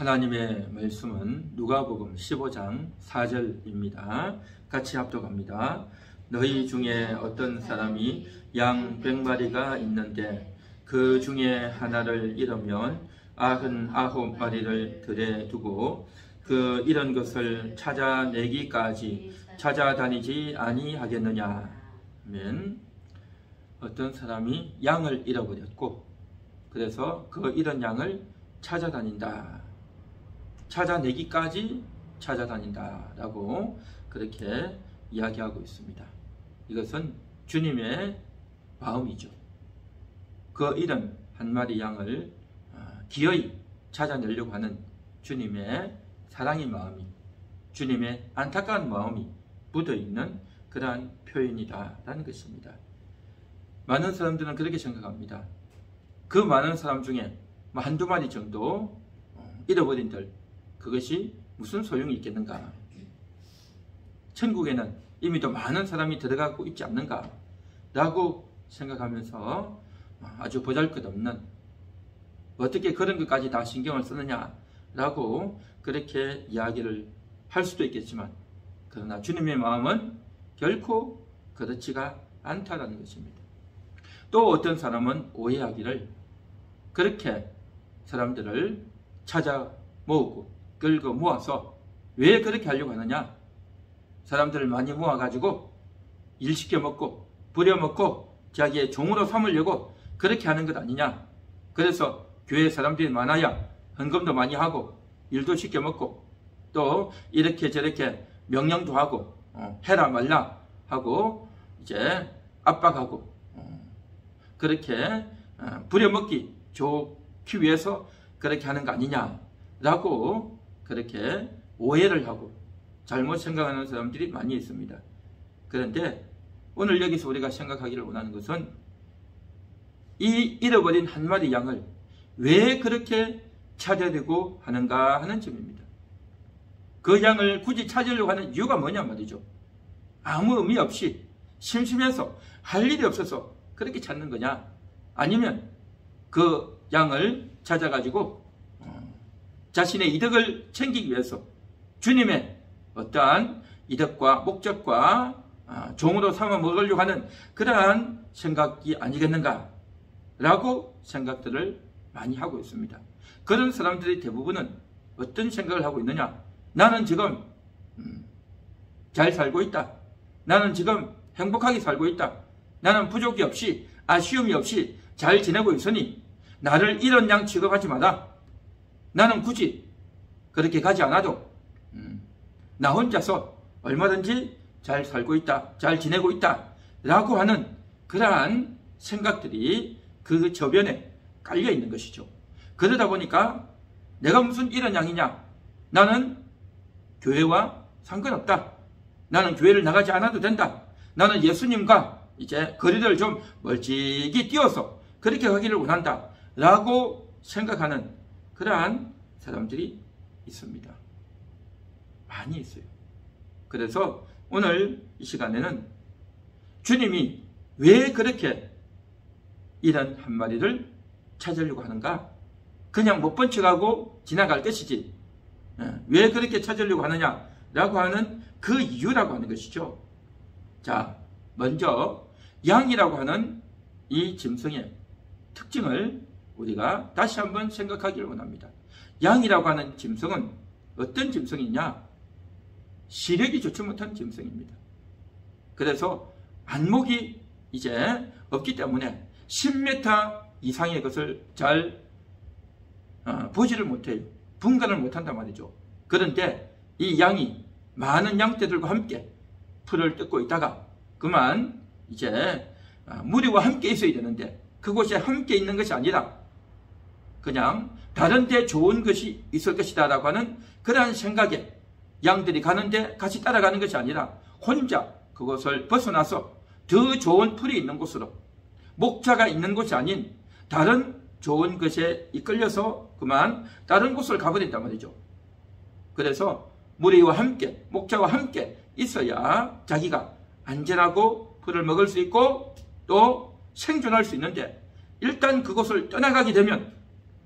하나님의 말씀은 누가복음 15장 4절입니다. 같이 합독합니다. 너희 중에 어떤 사람이 양 100마리가 있는데 그 중에 하나를 잃으면 99마리를 들에 두고 그 잃은 것을 찾아내기까지 찾아다니지 아니하겠느냐. 아멘. 어떤 사람이 양을 잃어버렸고 그래서 그 잃은 양을 찾아다닌다. 찾아내기까지 찾아다닌다 라고 그렇게 이야기하고 있습니다. 이것은 주님의 마음이죠. 그 잃은 한 마리 양을 기어이 찾아내려고 하는 주님의 사랑의 마음이, 주님의 안타까운 마음이 묻어있는 그러한 표현이다 라는 것입니다. 많은 사람들은 그렇게 생각합니다. 그 많은 사람 중에 한두 마리 정도 잃어버린들, 그것이 무슨 소용이 있겠는가? 천국에는 이미 더 많은 사람이 들어가고 있지 않는가? 라고 생각하면서 아주 보잘것없는, 어떻게 그런 것까지 다 신경을 쓰느냐? 라고 그렇게 이야기를 할 수도 있겠지만, 그러나 주님의 마음은 결코 그렇지가 않다라는 것입니다. 또 어떤 사람은 오해하기를, 그렇게 사람들을 찾아 모으고 끌고 모아서 왜 그렇게 하려고 하느냐? 사람들을 많이 모아가지고 일시켜 먹고 부려먹고 자기의 종으로 삼으려고 그렇게 하는 것 아니냐? 그래서 교회 사람들이 많아야 헌금도 많이 하고 일도 시켜 먹고 또 이렇게 저렇게 명령도 하고 해라 말라 하고 이제 압박하고 그렇게 부려먹기 좋기 위해서 그렇게 하는 거 아니냐라고 그렇게 오해를 하고 잘못 생각하는 사람들이 많이 있습니다. 그런데 오늘 여기서 우리가 생각하기를 원하는 것은 이 잃어버린 한 마리 양을 왜 그렇게 찾아내고 하는가 하는 점입니다. 그 양을 굳이 찾으려고 하는 이유가 뭐냐 말이죠. 아무 의미 없이 심심해서 할 일이 없어서 그렇게 찾는 거냐, 아니면 그 양을 찾아가지고 자신의 이득을 챙기기 위해서 주님의 어떠한 이득과 목적과 종으로 삼아 먹으려고 하는 그러한 생각이 아니겠는가 라고 생각들을 많이 하고 있습니다. 그런 사람들의 대부분은 어떤 생각을 하고 있느냐? 나는 지금 잘 살고 있다. 나는 지금 행복하게 살고 있다. 나는 부족이 없이 아쉬움이 없이 잘 지내고 있으니 나를 이런 양 취급하지 마라. 나는 굳이 그렇게 가지 않아도 나 혼자서 얼마든지 잘 살고 있다, 잘 지내고 있다 라고 하는 그러한 생각들이 그 저변에 깔려 있는 것이죠. 그러다 보니까 내가 무슨 이런 양이냐? 나는 교회와 상관없다. 나는 교회를 나가지 않아도 된다. 나는 예수님과 이제 거리를 좀 멀찍이 띄워서 그렇게 하기를 원한다 라고 생각하는 그러한 사람들이 있습니다. 많이 있어요. 그래서 오늘 이 시간에는 주님이 왜 그렇게 이런 한 마리를 찾으려고 하는가? 그냥 못 본 척하고 지나갈 것이지 왜 그렇게 찾으려고 하느냐라고 하는 그 이유라고 하는 것이죠. 자, 먼저 양이라고 하는 이 짐승의 특징을 우리가 다시 한번 생각하기를 원합니다. 양이라고 하는 짐승은 어떤 짐승이냐? 시력이 좋지 못한 짐승입니다. 그래서 안목이 이제 없기 때문에 10m 이상의 것을 잘 보지를 못해요. 분간을 못한단 말이죠. 그런데 이 양이 많은 양떼들과 함께 풀을 뜯고 있다가 그만 이제 무리와 함께 있어야 되는데 그곳에 함께 있는 것이 아니라 그냥 다른 데 좋은 것이 있을 것이다 라고 하는 그러한 생각에 양들이 가는데 같이 따라가는 것이 아니라 혼자 그곳을 벗어나서 더 좋은 풀이 있는 곳으로, 목자가 있는 곳이 아닌 다른 좋은 것에 이끌려서 그만 다른 곳을 가버린단 말이죠. 그래서 무리와 함께, 목자와 함께 있어야 자기가 안전하고 풀을 먹을 수 있고 또 생존할 수 있는데 일단 그곳을 떠나가게 되면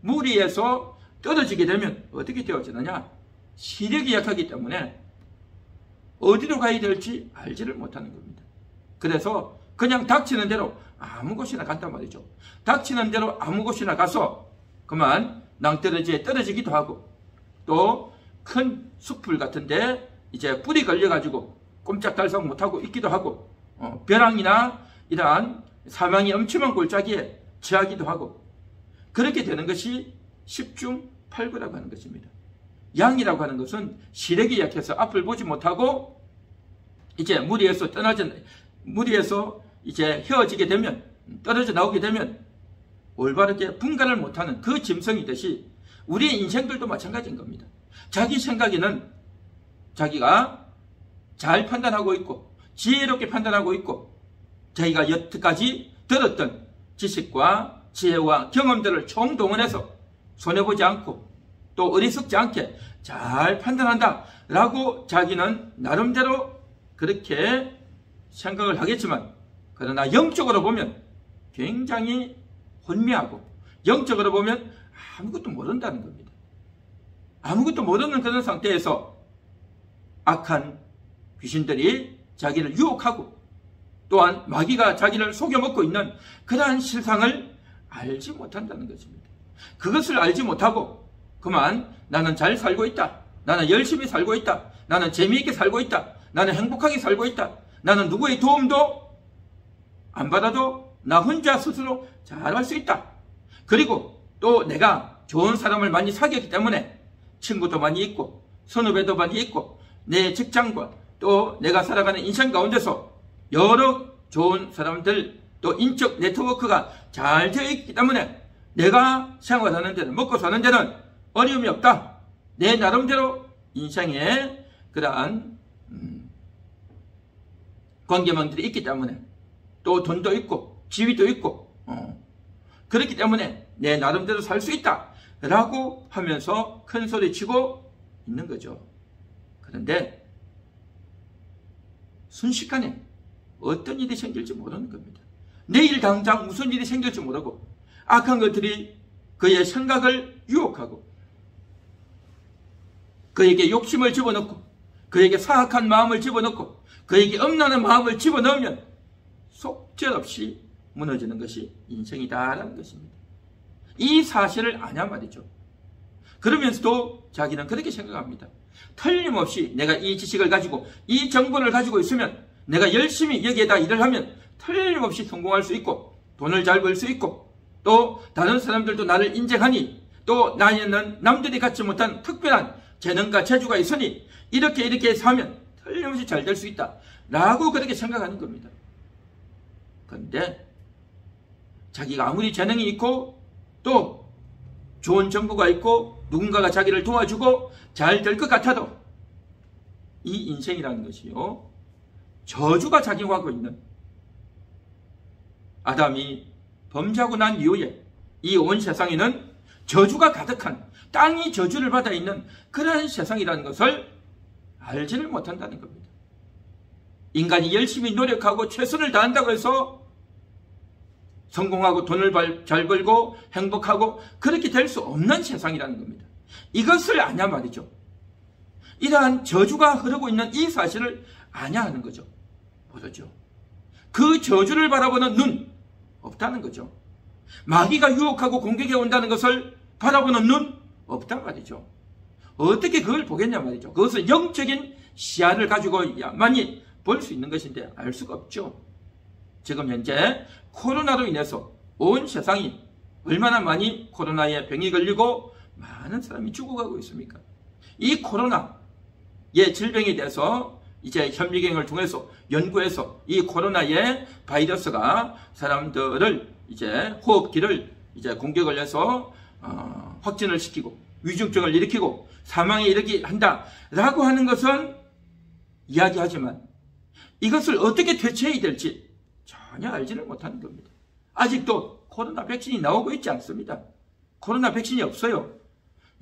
무리에서 떨어지게 되면 어떻게 되어지느냐? 시력이 약하기 때문에 어디로 가야 될지 알지를 못하는 겁니다. 그래서 그냥 닥치는 대로 아무 곳이나 간단 말이죠. 닥치는 대로 아무 곳이나 가서 그만 낭떠러지에 떨어지기도 하고, 또 큰 숲풀 같은데 이제 뿌리 걸려가지고 꼼짝달싹 못하고 있기도 하고, 벼랑이나 이러한 사망이 엄청난 골짜기에 처하기도 하고, 그렇게 되는 것이 십중팔구라고 하는 것입니다. 양이라고 하는 것은 시력이 약해서 앞을 보지 못하고 이제 무리에서 이제 헤어지게 되면, 떨어져 나오게 되면 올바르게 분간을 못하는 그 짐승이듯이 우리의 인생들도 마찬가지인 겁니다. 자기 생각에는 자기가 잘 판단하고 있고 지혜롭게 판단하고 있고, 자기가 여태까지 들었던 지식과 지혜와 경험들을 총동원해서 손해보지 않고 또 어리석지 않게 잘 판단한다 라고 자기는 나름대로 그렇게 생각을 하겠지만, 그러나 영적으로 보면 굉장히 혼미하고 영적으로 보면 아무것도 모른다는 겁니다. 아무것도 모르는 그런 상태에서 악한 귀신들이 자기를 유혹하고 또한 마귀가 자기를 속여먹고 있는 그러한 실상을 알지 못한다는 것입니다. 그것을 알지 못하고 그만 나는 잘 살고 있다, 나는 열심히 살고 있다, 나는 재미있게 살고 있다, 나는 행복하게 살고 있다, 나는 누구의 도움도 안 받아도 나 혼자 스스로 잘할 수 있다, 그리고 또 내가 좋은 사람을 많이 사귀었기 때문에 친구도 많이 있고 선후배도 많이 있고 내 직장과 또 내가 살아가는 인생 가운데서 여러 좋은 사람들 또 인적 네트워크가 잘 되어 있기 때문에 내가 생활하는 데는, 먹고 사는 데는 어려움이 없다. 내 나름대로 인생에 그러한 관계망들이 있기 때문에, 또 돈도 있고 지위도 있고 그렇기 때문에 내 나름대로 살 수 있다 라고 하면서 큰 소리 치고 있는 거죠. 그런데 순식간에 어떤 일이 생길지 모르는 겁니다. 내일 당장 무슨 일이 생길지 모르고 악한 것들이 그의 생각을 유혹하고 그에게 욕심을 집어넣고 그에게 사악한 마음을 집어넣고 그에게 엄란한 마음을 집어넣으면 속절없이 무너지는 것이 인생이다라는 것입니다. 이 사실을 아냐 말이죠. 그러면서도 자기는 그렇게 생각합니다. 틀림없이 내가 이 지식을 가지고 이 정보를 가지고 있으면 내가 열심히 여기에다 일을 하면 틀림없이 성공할 수 있고 돈을 잘 벌 수 있고 또 다른 사람들도 나를 인정하니 또 나에는 남들이 갖지 못한 특별한 재능과 재주가 있으니 이렇게 해서 하면 틀림없이 잘 될 수 있다 라고 그렇게 생각하는 겁니다. 그런데 자기가 아무리 재능이 있고 또 좋은 정보가 있고 누군가가 자기를 도와주고 잘 될 것 같아도 이 인생이라는 것이요, 저주가 작용하고 있는, 아담이 범죄하고 난 이후에 이 온 세상에는 저주가 가득한, 땅이 저주를 받아 있는 그러한 세상이라는 것을 알지를 못한다는 겁니다. 인간이 열심히 노력하고 최선을 다한다고 해서 성공하고 돈을 잘 벌고 행복하고 그렇게 될 수 없는 세상이라는 겁니다. 이것을 아냐 말이죠. 이러한 저주가 흐르고 있는 이 사실을 아냐 하는 거죠. 모르죠. 그 저주를 바라보는 눈 없다는 거죠. 마귀가 유혹하고 공격해 온다는 것을 바라보는 눈 없단 말이죠. 어떻게 그걸 보겠냐 말이죠. 그것은 영적인 시야를 가지고야만이 볼 수 있는 것인데 알 수가 없죠. 지금 현재 코로나로 인해서 온 세상이 얼마나 많이 코로나에 병이 걸리고 많은 사람이 죽어가고 있습니까? 이 코로나의 질병에 대해서 이제 현미경을 통해서 연구해서 이 코로나의 바이러스가 사람들을 이제 호흡기를 이제 공격을 해서 확진을 시키고 위중증을 일으키고 사망에 이르게 한다라고 하는 것은 이야기하지만 이것을 어떻게 대처해야 될지 전혀 알지를 못하는 겁니다. 아직도 코로나 백신이 나오고 있지 않습니다. 코로나 백신이 없어요.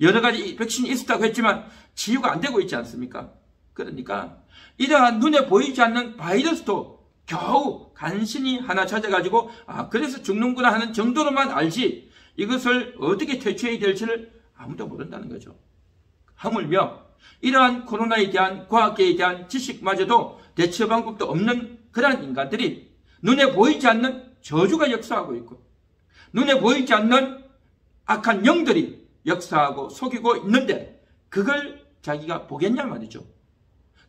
여러 가지 백신이 있었다고 했지만 치유가 안 되고 있지 않습니까? 그러니까 이러한 눈에 보이지 않는 바이러스도 겨우 간신히 하나 찾아가지고 그래서 죽는구나 하는 정도로만 알지 이것을 어떻게 대처해야 될지를 아무도 모른다는 거죠. 하물며 이러한 코로나에 대한 과학계에 대한 지식마저도 대처 방법도 없는 그러한 인간들이 눈에 보이지 않는 저주가 역사하고 있고 눈에 보이지 않는 악한 영들이 역사하고 속이고 있는데 그걸 자기가 보겠냐 말이죠.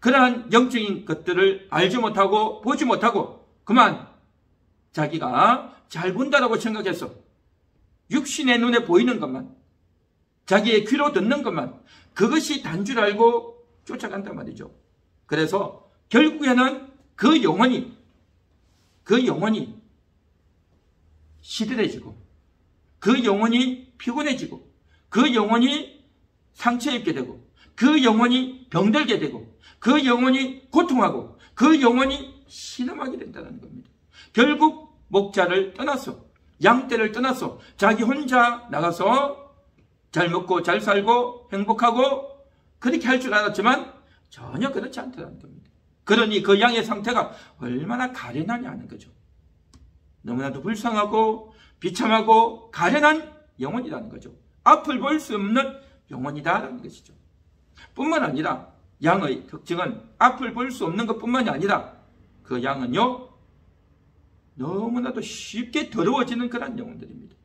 그러한 영적인 것들을 알지 못하고 보지 못하고 그만 자기가 잘 본다라고 생각해서 육신의 눈에 보이는 것만 자기의 귀로 듣는 것만 그것이 단줄 알고 쫓아간단 말이죠. 그래서 결국에는 그 영혼이 시들해지고 그 영혼이 피곤해지고 그 영혼이 상처 입게 되고 그 영혼이 병들게 되고 그 영혼이 고통하고 그 영혼이 신음하게 된다는 겁니다. 결국 목자를 떠나서 양떼를 떠나서 자기 혼자 나가서 잘 먹고 잘 살고 행복하고 그렇게 할 줄 알았지만 전혀 그렇지 않다는 겁니다. 그러니 그 양의 상태가 얼마나 가련하냐 하는 거죠. 너무나도 불쌍하고 비참하고 가련한 영혼이라는 거죠. 앞을 볼 수 없는 영혼이다라는 것이죠. 뿐만 아니라 양의 특징은 앞을 볼 수 없는 것뿐만이 아니라 그 양은요 너무나도 쉽게 더러워지는 그런 영혼들입니다.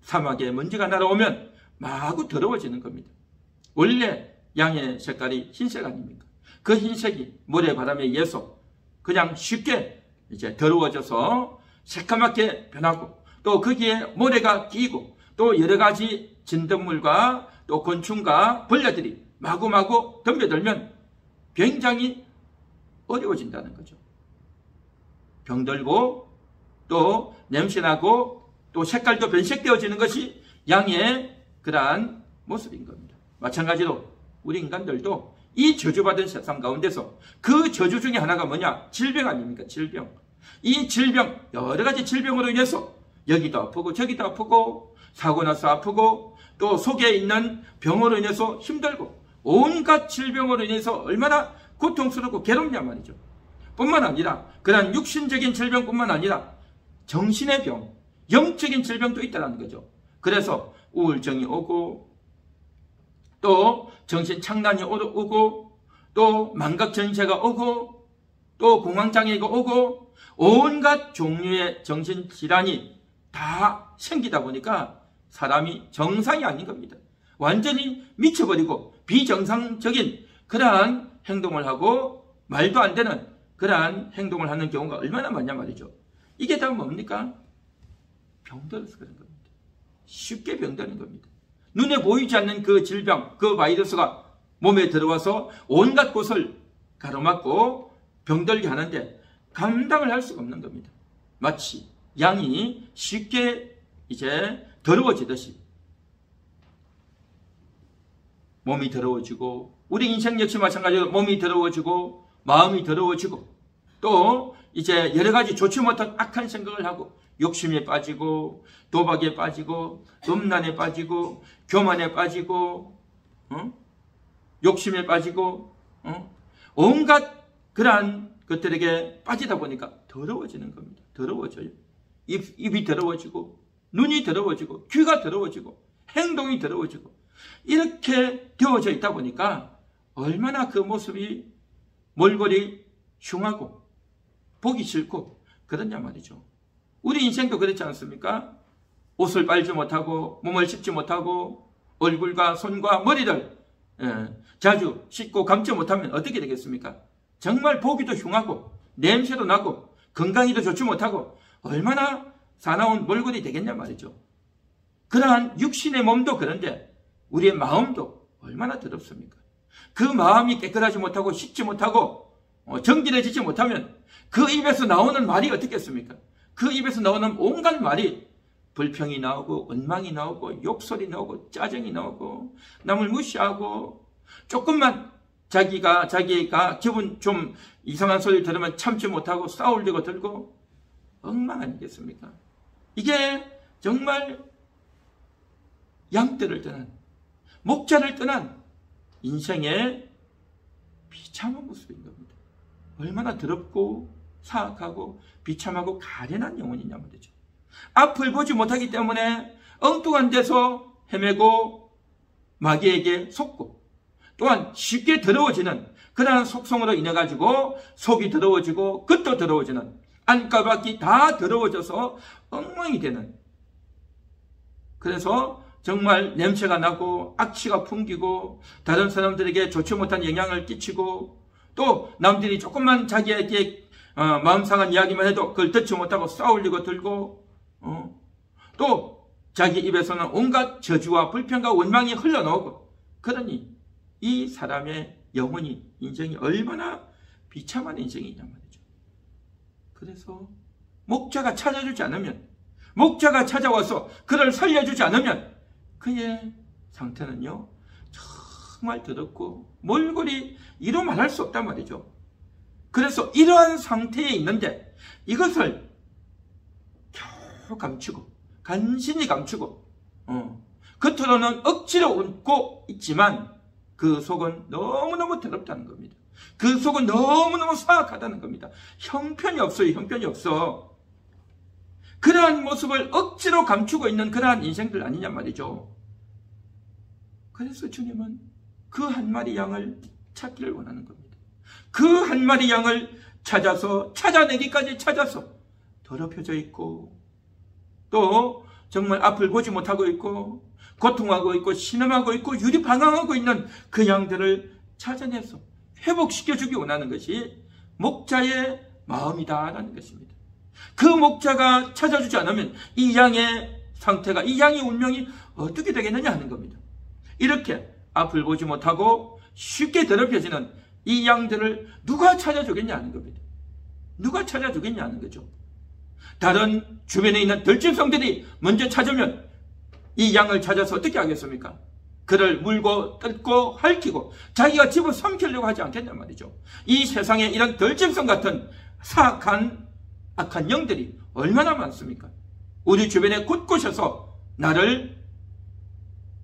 사막에 먼지가 날아오면 마구 더러워지는 겁니다. 원래 양의 색깔이 흰색 아닙니까? 그 흰색이 모래바람에 의해서 그냥 쉽게 이제 더러워져서 새까맣게 변하고 또 거기에 모래가 끼고 또 여러 가지 진딧물과 또 곤충과 벌레들이 마구마구 덤벼들면 굉장히 어려워진다는 거죠. 병들고 또 냄새나고 또 색깔도 변색되어지는 것이 양의 그러한 모습인 겁니다. 마찬가지로 우리 인간들도 이 저주받은 세상 가운데서 그 저주 중에 하나가 뭐냐? 질병 아닙니까? 질병. 이 질병, 여러 가지 질병으로 인해서 여기도 아프고 저기도 아프고 사고 나서 아프고 또 속에 있는 병으로 인해서 힘들고 온갖 질병으로 인해서 얼마나 고통스럽고 괴롭냐 말이죠. 뿐만 아니라 그런 육신적인 질병뿐만 아니라 정신의 병, 영적인 질병도 있다는 거죠. 그래서 우울증이 오고 또 정신 착란이 오고 또 망각전세가 오고 또 공황장애가 오고 온갖 종류의 정신질환이 다 생기다 보니까 사람이 정상이 아닌 겁니다. 완전히 미쳐버리고 비정상적인 그러한 행동을 하고 말도 안 되는 그러한 행동을 하는 경우가 얼마나 많냐 말이죠. 이게 다 뭡니까? 병들어서 그런 겁니다. 쉽게 병드는 겁니다. 눈에 보이지 않는 그 질병, 그 바이러스가 몸에 들어와서 온갖 곳을 가로막고 병들게 하는데 감당을 할 수가 없는 겁니다. 마치 양이 쉽게 이제 더러워지듯이 몸이 더러워지고 우리 인생 역시 마찬가지로 몸이 더러워지고 마음이 더러워지고 또 이제 여러 가지 좋지 못한 악한 생각을 하고 욕심에 빠지고 도박에 빠지고 음란에 빠지고 교만에 빠지고 욕심에 빠지고 온갖 그러한 것들에게 빠지다 보니까 더러워지는 겁니다. 더러워져요. 입이 더러워지고 눈이 더러워지고 귀가 더러워지고 행동이 더러워지고 이렇게 되어져 있다 보니까 얼마나 그 모습이 몰골이 흉하고 보기 싫고 그러냐 말이죠. 우리 인생도 그렇지 않습니까? 옷을 빨지 못하고 몸을 씻지 못하고 얼굴과 손과 머리를 자주 씻고 감지 못하면 어떻게 되겠습니까? 정말 보기도 흉하고 냄새도 나고 건강에도 좋지 못하고 얼마나 사나운 몰골이 되겠냐 말이죠. 그러한 육신의 몸도 그런데 우리의 마음도 얼마나 더럽습니까? 그 마음이 깨끗하지 못하고 씻지 못하고 정결해지지 못하면 그 입에서 나오는 말이 어떻겠습니까? 그 입에서 나오는 온갖 말이 불평이 나오고 원망이 나오고 욕설이 나오고 짜증이 나오고 남을 무시하고 조금만 자기가 기분 좀 이상한 소리 들으면 참지 못하고 싸우려고 들고 엉망 아니겠습니까? 이게 정말 양떼를 떠난 목자를 떠난 인생의 비참한 모습인 겁니다. 얼마나 더럽고 사악하고 비참하고 가련한 영혼이냐 말이죠. 앞을 보지 못하기 때문에 엉뚱한 데서 헤매고 마귀에게 속고 또한 쉽게 더러워지는 그러한 속성으로 인해 가지고 속이 더러워지고 겉도 더러워지는 안가밖이 다 더러워져서 엉망이 되는, 그래서 정말 냄새가 나고 악취가 풍기고 다른 사람들에게 좋지 못한 영향을 끼치고 또 남들이 조금만 자기에게 마음 상한 이야기만 해도 그걸 듣지 못하고 싸울리고 들고 또 자기 입에서는 온갖 저주와 불평과 원망이 흘러나오고, 그러니 이 사람의 영혼이, 인생이 얼마나 비참한 인생이냐 말이죠. 그래서 목자가 찾아주지 않으면, 목자가 찾아와서 그를 살려주지 않으면 그의 상태는요 정말 더럽고 몰골이 이루 말할 수 없단 말이죠. 그래서 이러한 상태에 있는데 이것을 겨우 감추고 간신히 감추고 겉으로는 억지로 웃고 있지만 그 속은 너무너무 더럽다는 겁니다. 그 속은 너무너무 사악하다는 겁니다. 형편이 없어요. 형편이 없어. 그러한 모습을 억지로 감추고 있는 그러한 인생들 아니냐 말이죠. 그래서 주님은 그 한 마리 양을 찾기를 원하는 겁니다. 그 한 마리 양을 찾아서 찾아내기까지 찾아서 더럽혀져 있고 또 정말 앞을 보지 못하고 있고 고통하고 있고 신음하고 있고 유리방황하고 있는 그 양들을 찾아내서 회복시켜주기 원하는 것이 목자의 마음이다라는 것입니다. 그 목자가 찾아주지 않으면 이 양의 상태가, 이 양의 운명이 어떻게 되겠느냐 하는 겁니다. 이렇게 앞을 보지 못하고 쉽게 더럽혀지는 이 양들을 누가 찾아주겠냐 하는 겁니다. 누가 찾아주겠냐 하는 거죠. 다른 주변에 있는 들짐승들이 먼저 찾으면 이 양을 찾아서 어떻게 하겠습니까? 그를 물고 뜯고 핥히고 자기가 집어 삼키려고 하지 않겠냔 말이죠. 이 세상에 이런 들짐승 같은 사악한 악한 영들이 얼마나 많습니까? 우리 주변에 곳곳에서 나를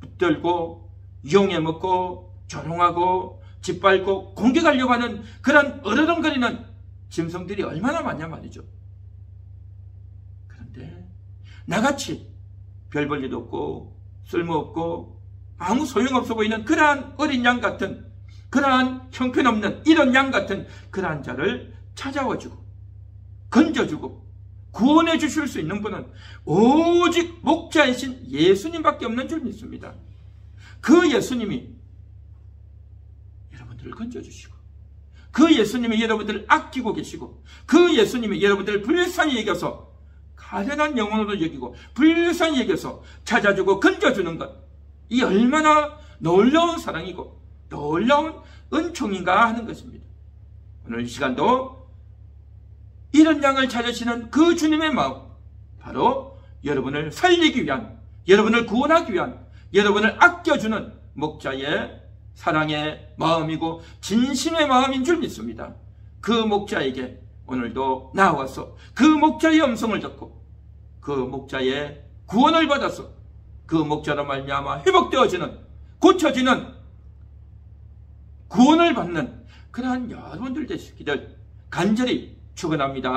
붙들고 이용해 먹고 조롱하고 짓밟고 공격하려고 하는 그런 어르렁거리는 짐승들이 얼마나 많냐 말이죠. 그런데 나같이 별 볼 일도 없고 쓸모없고 아무 소용없어 보이는 그러한 어린 양 같은, 그러한 형편없는 이런 양 같은 그러한 자를 찾아와주고 건져주고 구원해 주실 수 있는 분은 오직 목자이신 예수님밖에 없는 줄 믿습니다. 그 예수님이 여러분들을 건져주시고 그 예수님이 여러분들을 아끼고 계시고 그 예수님이 여러분들을 불쌍히 여겨서 가련한 영혼으로 여기고 불쌍히 여겨서 찾아주고 건져주는 것, 이 얼마나 놀라운 사랑이고 놀라운 은총인가 하는 것입니다. 오늘 이 시간도 이런 양을 찾으시는 그 주님의 마음, 바로 여러분을 살리기 위한, 여러분을 구원하기 위한, 여러분을 아껴주는 목자의 사랑의 마음이고 진심의 마음인 줄 믿습니다. 그 목자에게 오늘도 나와서 그 목자의 음성을 듣고 그 목자의 구원을 받아서 그 목자로 말미암아 회복되어지는, 고쳐지는, 구원을 받는 그러한 여러분들 되시기를 간절히 축원합니다.